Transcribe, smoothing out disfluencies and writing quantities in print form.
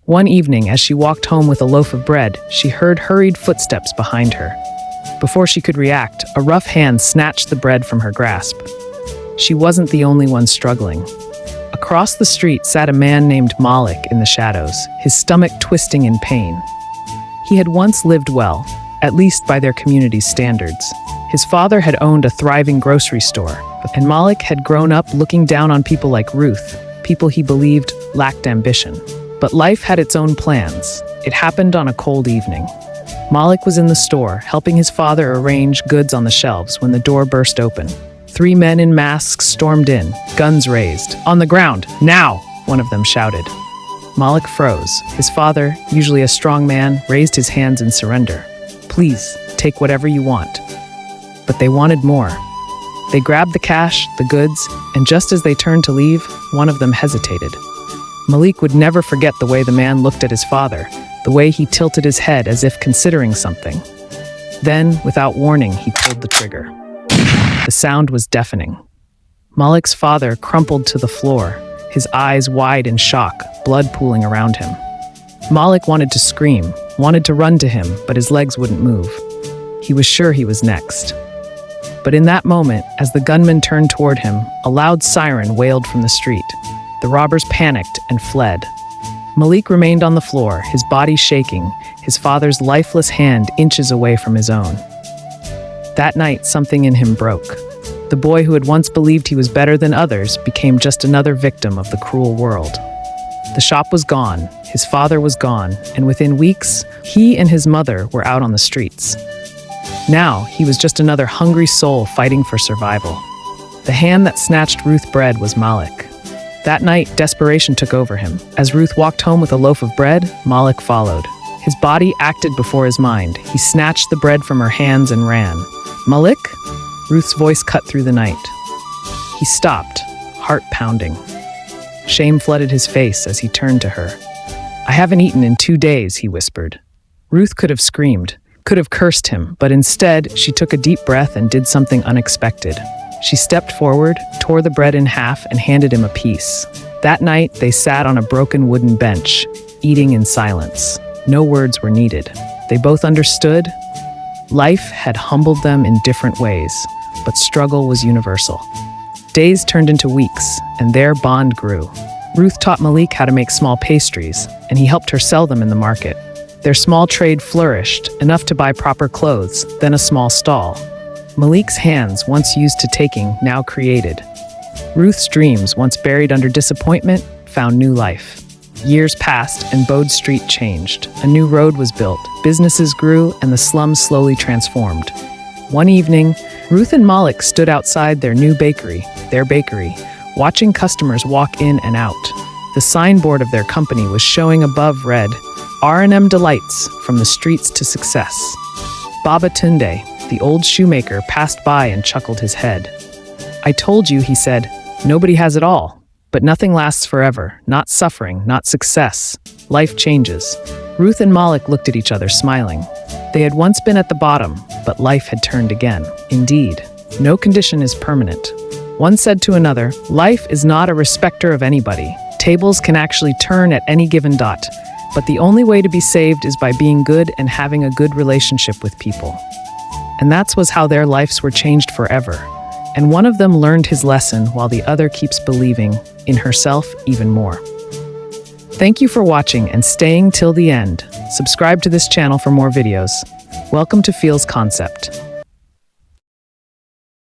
One evening, as she walked home with a loaf of bread, she heard hurried footsteps behind her. Before she could react, a rough hand snatched the bread from her grasp. She wasn't the only one struggling. Across the street sat a man named Malik in the shadows, his stomach twisting in pain. He had once lived well, at least by their community's standards. His father had owned a thriving grocery store, and Malik had grown up looking down on people like Ruth, people he believed lacked ambition. But life had its own plans. It happened on a cold evening. Malik was in the store, helping his father arrange goods on the shelves when the door burst open. 3 men in masks stormed in, guns raised. "On the ground, now!" one of them shouted. Malik froze. His father, usually a strong man, raised his hands in surrender. "Please, take whatever you want." But they wanted more. They grabbed the cash, the goods, and just as they turned to leave, one of them hesitated. Malik would never forget the way the man looked at his father, the way he tilted his head as if considering something. Then, without warning, he pulled the trigger. The sound was deafening. Malik's father crumpled to the floor, his eyes wide in shock, blood pooling around him. Malik wanted to scream, wanted to run to him, but his legs wouldn't move. He was sure he was next. But in that moment, as the gunman turned toward him, a loud siren wailed from the street. The robbers panicked and fled. Malik remained on the floor, his body shaking, his father's lifeless hand inches away from his own. That night, something in him broke. The boy who had once believed he was better than others became just another victim of the cruel world. The shop was gone, his father was gone, and within weeks, he and his mother were out on the streets. Now, he was just another hungry soul fighting for survival. The hand that snatched Ruth bread was Malik. That night, desperation took over him. As Ruth walked home with a loaf of bread, Malik followed. His body acted before his mind. He snatched the bread from her hands and ran. "Malik?" Ruth's voice cut through the night. He stopped, heart pounding. Shame flooded his face as he turned to her. "I haven't eaten in 2 days," he whispered. Ruth could have screamed, could have cursed him, but instead, she took a deep breath and did something unexpected. She stepped forward, tore the bread in half, and handed him a piece. That night, they sat on a broken wooden bench, eating in silence. No words were needed. They both understood. Life had humbled them in different ways, but struggle was universal. Days turned into weeks, and their bond grew. Ruth taught Malik how to make small pastries, and he helped her sell them in the market. Their small trade flourished, enough to buy proper clothes, then a small stall. Malik's hands, once used to taking, now created. Ruth's dreams, once buried under disappointment, found new life. Years passed, and Bode Street changed. A new road was built, businesses grew, and the slums slowly transformed. One evening, Ruth and Malik stood outside their new bakery, watching customers walk in and out. The signboard of their company was showing above read, "R&M Delights, from the streets to success." Baba Tunde, the old shoemaker, passed by and chuckled his head. "I told you," he said, "nobody has it all. But nothing lasts forever, not suffering, not success. Life changes." Ruth and Malik looked at each other, smiling. They had once been at the bottom, but life had turned again. Indeed, no condition is permanent. One said to another, "Life is not a respecter of anybody. Tables can actually turn at any given dot. But the only way to be saved is by being good and having a good relationship with people." And that was how their lives were changed forever. And one of them learned his lesson while the other keeps believing in herself even more. Thank you for watching and staying till the end. Subscribe to this channel for more videos. Welcome to Feels Concept.